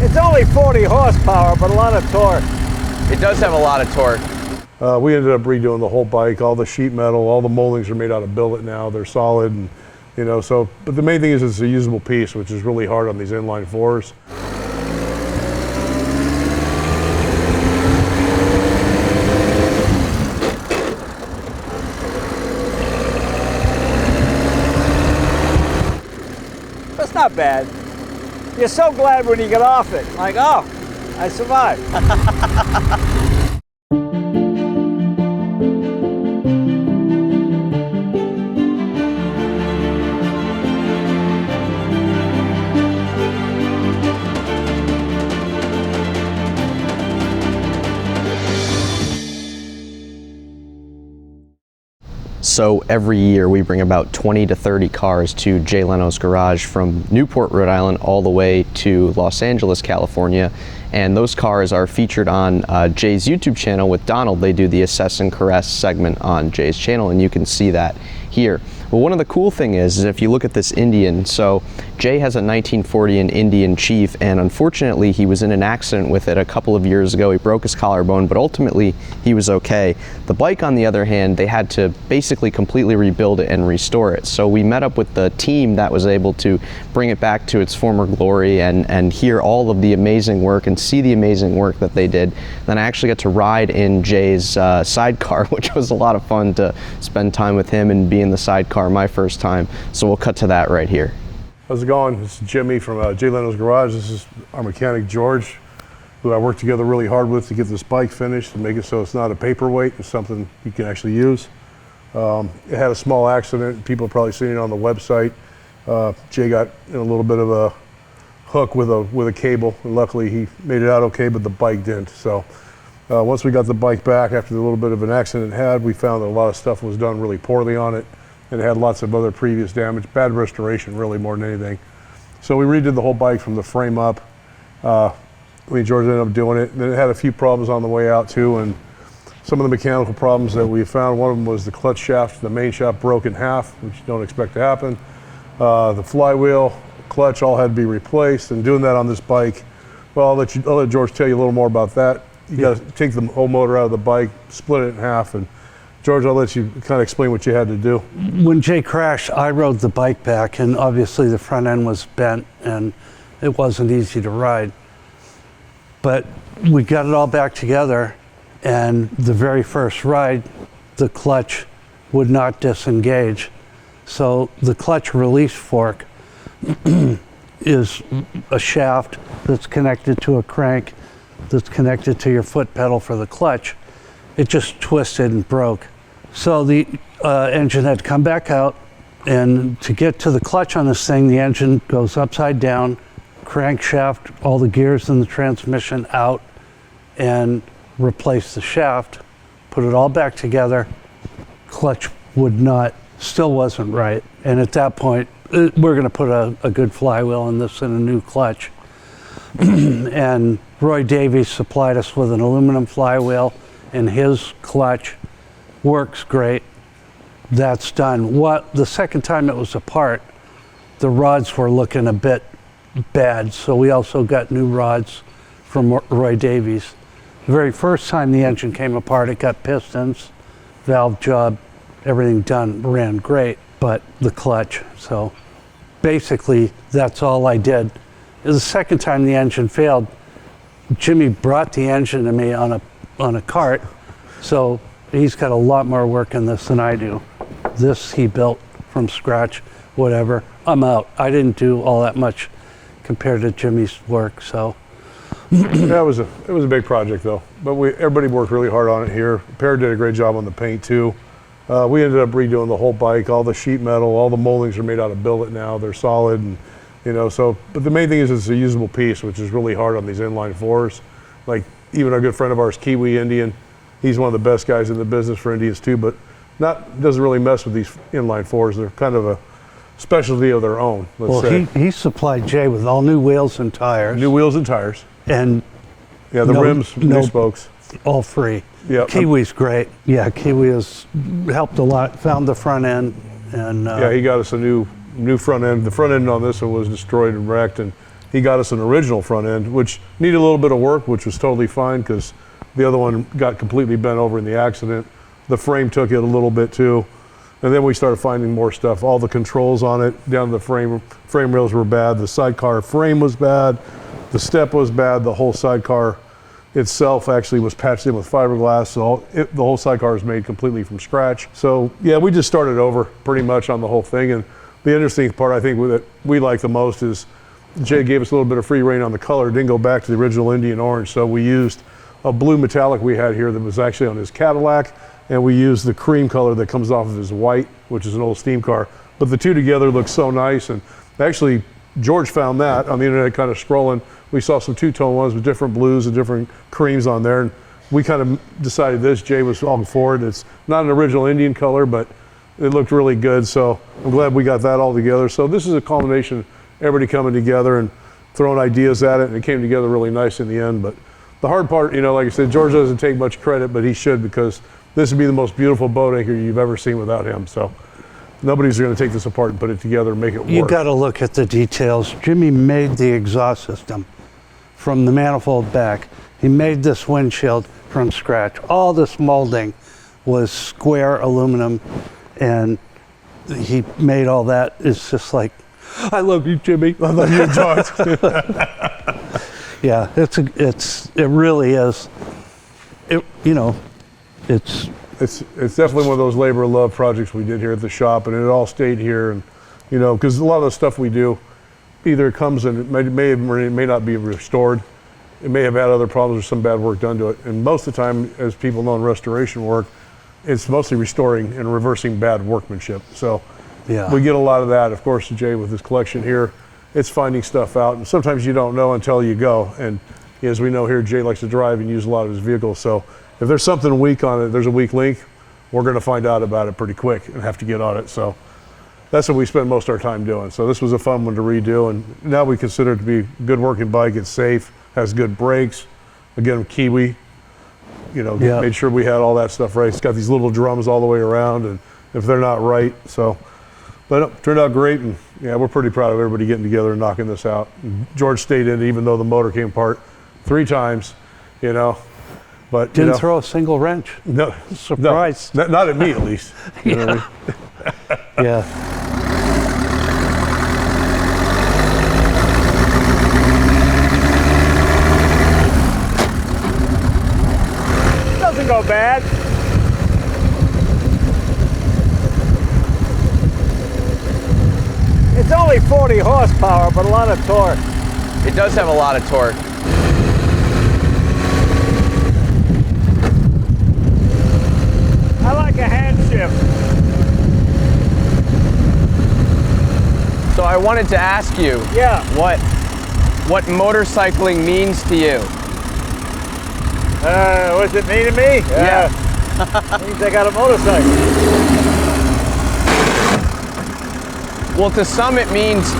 It's only 40 horsepower, but a lot of torque. It does have a lot of torque. We ended up redoing the whole bike, all the sheet metal, all the moldings are made out of billet now. They're solid, and so. But the main thing is it's a usable piece, which is really hard on these inline fours. That's not bad. You're so glad when you get off it. Like, oh, I survived. So every year we bring about 20 to 30 cars to Jay Leno's garage from Newport, Rhode Island, all the way to Los Angeles, California. And those cars are featured on Jay's YouTube channel with Donald. They do the Assess and Caress segment on Jay's channel, and you can see that here. Well, one of the cool thing is if you look at this Indian, so Jay has a 1940 Indian Chief, and unfortunately he was in an accident with it a couple of years ago. He broke his collarbone, but ultimately he was okay. The bike, on the other hand, they had to basically completely rebuild it and restore it. So we met up with the team that was able to bring it back to its former glory and hear all of the amazing work and see the amazing work that they did. Then I actually got to ride in Jay's sidecar, which was a lot of fun to spend time with him and be in the sidecar my first time. So we'll cut to that right here. How's it going? This is Jimmy from Jay Leno's garage. This is our mechanic George, who I worked together really hard with to get this bike finished and make it so it's not a paperweight. It's something you can actually use. It had a small accident. People have probably seen it on the website. Jay got in a little bit of a hook with a cable, and luckily he made it out okay, but the bike didn't. So once we got the bike back after the little bit of an accident it had, we found that a lot of stuff was done really poorly on it. And it had lots of other previous damage, bad restoration really more than anything. So we redid the whole bike from the frame up. Me and George ended up doing it. And then it had a few problems on the way out too, and some of the mechanical problems that we found, one of them was the clutch shaft, the main shaft broke in half, which you don't expect to happen. The flywheel, clutch all had to be replaced, and doing that on this bike, well, I'll let George tell you a little more about that. You got to take the whole motor out of the bike, split it in half, and George, I'll let you kind of explain what you had to do. When Jay crashed, I rode the bike back, and obviously the front end was bent and it wasn't easy to ride. But we got it all back together, and the very first ride, the clutch would not disengage. So the clutch release fork is a shaft that's connected to a crank that's connected to your foot pedal for the clutch. It just twisted and broke. So the engine had to come back out, and to get to the clutch on this thing, the engine goes upside down, crankshaft, all the gears in the transmission out, and replace the shaft, put it all back together. Clutch would not, still wasn't right. And at that point, we're gonna put a good flywheel in this and a new clutch. And Roy Davies supplied us with an aluminum flywheel, and his clutch works great. That's done. The second time it was apart, the rods were looking a bit bad, so we also got new rods from Roy Davies. The very first time the engine came apart, it got pistons, valve job, everything done, ran great, but the clutch. So basically, that's all I did. The second time the engine failed, Jimmy brought the engine to me on a cart, so he's got a lot more work in this than I do. This he built from scratch, whatever. I'm out. I didn't do all that much compared to Jimmy's work, so. Yeah, it was a big project though, but everybody worked really hard on it here. Per did a great job on the paint too. We ended up redoing the whole bike, all the sheet metal, all the moldings are made out of billet now. They're solid, and so. But the main thing is it's a usable piece, which is really hard on these inline fours. Like even a good friend of ours, Kiwi Indian, he's one of the best guys in the business for Indians too, but doesn't really mess with these inline fours. They're kind of a specialty of their own, let's say. He supplied Jay with all new wheels and tires. New wheels and tires. And yeah, the rims, new spokes. All free. Yeah. Kiwi's great. Yeah, Kiwi has helped a lot, found the front end. And yeah, he got us a new front end. The front end on this one was destroyed and wrecked, and he got us an original front end, which needed a little bit of work, which was totally fine because the other one got completely bent over in the accident. The frame took it a little bit too. And then we started finding more stuff. All the controls on it, down to the frame rails were bad. The sidecar frame was bad. The step was bad. The whole sidecar itself actually was patched in with fiberglass. So the whole sidecar was made completely from scratch. So yeah, we just started over pretty much on the whole thing. And the interesting part I think that we like the most is Jay gave us a little bit of free rein on the color. Didn't go back to the original Indian orange. So we used a blue metallic we had here that was actually on his Cadillac. And we used the cream color that comes off of his white, which is an old steam car. But the two together look so nice. And actually, George found that on the internet, kind of scrolling. We saw some two-tone ones with different blues and different creams on there. And we kind of decided this. Jay was all for it. It's not an original Indian color, but it looked really good. So I'm glad we got that all together. So this is a culmination of everybody coming together and throwing ideas at it. And it came together really nice in the end. But the hard part, you know, like I said, George doesn't take much credit, but he should, because this would be the most beautiful boat anchor you've ever seen without him. So nobody's going to take this apart and put it together and make it work. You got to look at the details. Jimmy made the exhaust system from the manifold back. He made this windshield from scratch. All this molding was square aluminum, and he made all that. It's just like, I love you, Jimmy. I love you, George. Yeah, it really is. It's definitely one of those labor of love projects we did here at the shop, and it all stayed here. And you know, because a lot of the stuff we do either comes and it may not be restored. It may have had other problems or some bad work done to it. And most of the time, as people know in restoration work, it's mostly restoring and reversing bad workmanship. So yeah, we get a lot of that. Of course, Jay, with his collection here, it's finding stuff out. And sometimes you don't know until you go. And as we know here, Jay likes to drive and use a lot of his vehicles. So if there's something weak on it, there's a weak link, we're going to find out about it pretty quick and have to get on it. So that's what we spend most of our time doing. So this was a fun one to redo. And now we consider it to be a good working bike. It's safe, has good brakes. Again, Kiwi, you know, yeah, made sure we had all that stuff right. It's got these little drums all the way around, and if they're not right, so. But it turned out great, and yeah, we're pretty proud of everybody getting together and knocking this out. And George stayed in it, even though the motor came apart 3 times, you know. But didn't throw a single wrench. No, surprise. No, not at me, at least. You know what I mean? Yeah. Doesn't go bad. It's only 40 horsepower, but a lot of torque. It does have a lot of torque. I like a hand shift. So I wanted to ask you, Yeah. what motorcycling means to you? What does it mean to me? Yeah. Means I got a motorcycle. Well, to some it means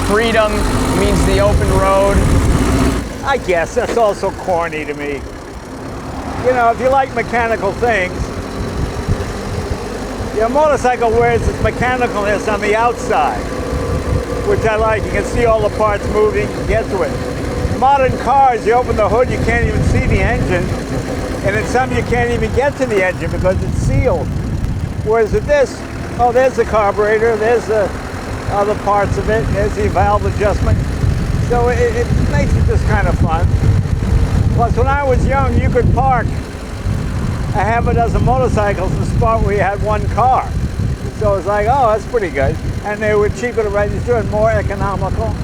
freedom, it means the open road. I guess that's also corny to me. You know, if you like mechanical things, your motorcycle wears its mechanicalness on the outside, which I like. You can see all the parts moving, you can get to it. Modern cars, you open the hood, you can't even see the engine, and in some you can't even get to the engine because it's sealed. Whereas with this, oh, there's the carburetor, there's the other parts of it, there's the valve adjustment. So it makes it just kind of fun. Plus, when I was young, you could park a half a dozen motorcycles in a spot where you had one car. So it's like, oh, that's pretty good. And they were cheaper to register and more economical.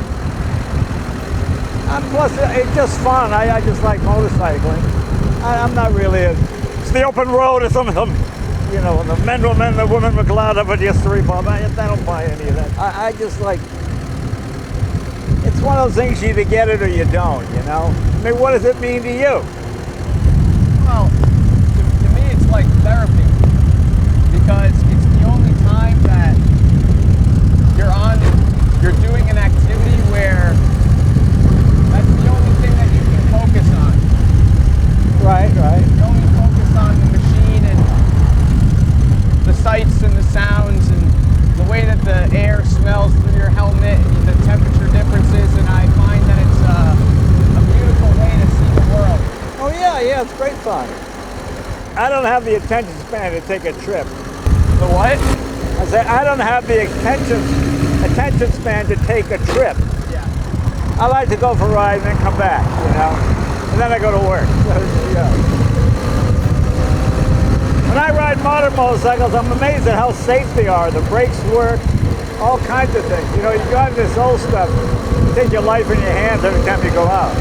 And plus, it's just fun. I just like motorcycling. I'm not really it's the open road or something. You know, the men will men, the women will glad of it, just three bob. I don't buy any of that. I just like, it's one of those things you either get it or you don't, you know? I mean, what does it mean to you? Well, to me it's like therapy, because it's the only time that you're doing an activity where that's the only thing that you can focus on. Right. You only focus on the machine and the sights and the sounds and the way that the air smells through your helmet and the temperature differences, and Yeah, it's great fun. I don't have the attention span to take a trip. The what? I say I don't have the attention span to take a trip. Yeah. I like to go for a ride and then come back, you know, and then I go to work. Yeah. When I ride modern motorcycles, I'm amazed at how safe they are. The brakes work, all kinds of things. You know, you drive this old stuff, you take your life in your hands every time you go out.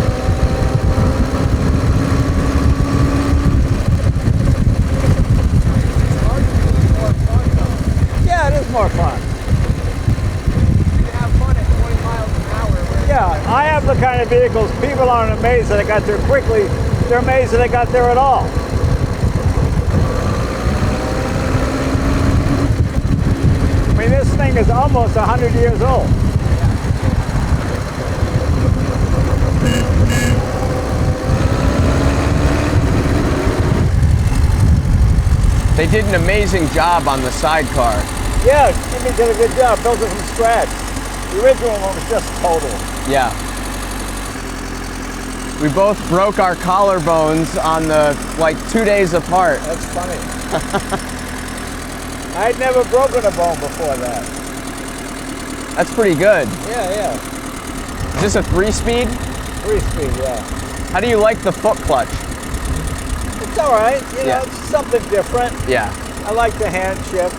Yeah, it is more fun. You have fun at 20 miles an hour. Yeah, I have the kind of vehicles people aren't amazed that I got there quickly. They're amazed that I got there at all. I mean, this thing is almost 100 years old. They did an amazing job on the sidecar. Yeah, Jimmy did a good job. Built it from scratch. The original one was just total. Yeah. We both broke our collarbones on like 2 days apart. That's funny. I'd never broken a bone before that. That's pretty good. Yeah, yeah. Is this a 3-speed? 3-speed, yeah. How do you like the foot clutch? It's all right. You know, Yeah. it's something different. Yeah. I like the hand shift.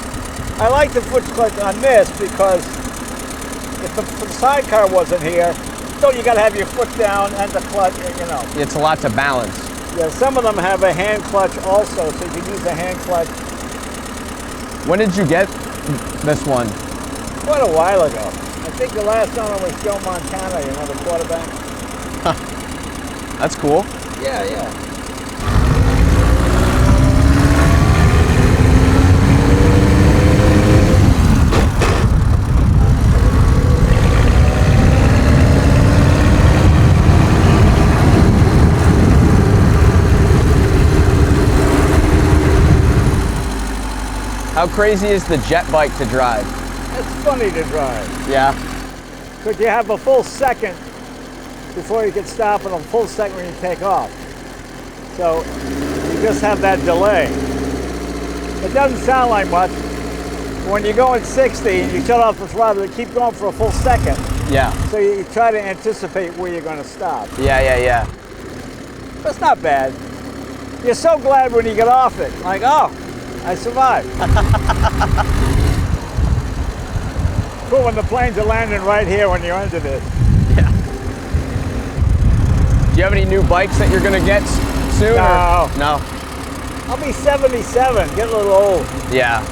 I like the foot clutch on this because if the sidecar wasn't here, so you got to have your foot down and the clutch, you know. It's a lot to balance. Yeah, some of them have a hand clutch also, so you can use a hand clutch. When did you get this one? Quite a while ago. I think the last owner was Joe Montana, you know, the quarterback. That's cool. Yeah, yeah. How crazy is the jet bike to drive? It's funny to drive. Yeah. Because you have a full second before you can stop and a full second when you take off. So you just have that delay. It doesn't sound like much. When you're going 60 and you shut off the throttle, you keep going for a full second. Yeah. So you try to anticipate where you're going to stop. Yeah. That's not bad. You're so glad when you get off it. Like, oh, I survived. Cool when the planes are landing right here when you're under this. Yeah. Do you have any new bikes that you're gonna get soon? No. Or? No. I'll be 77, get a little old. Yeah.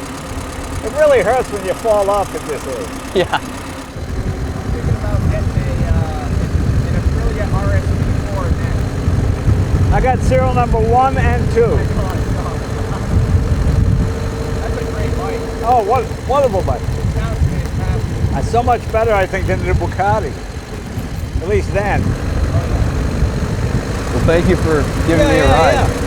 It really hurts when you fall off at this age. Yeah. Thinking about getting an Aprilia RS4 next. I got serial number 1 and 2. That's a great bike. Oh, what wonderful bike. It sounds fantastic. So much better, I think, than the Bucati. At least then. Well, thank you for giving me a ride. Yeah.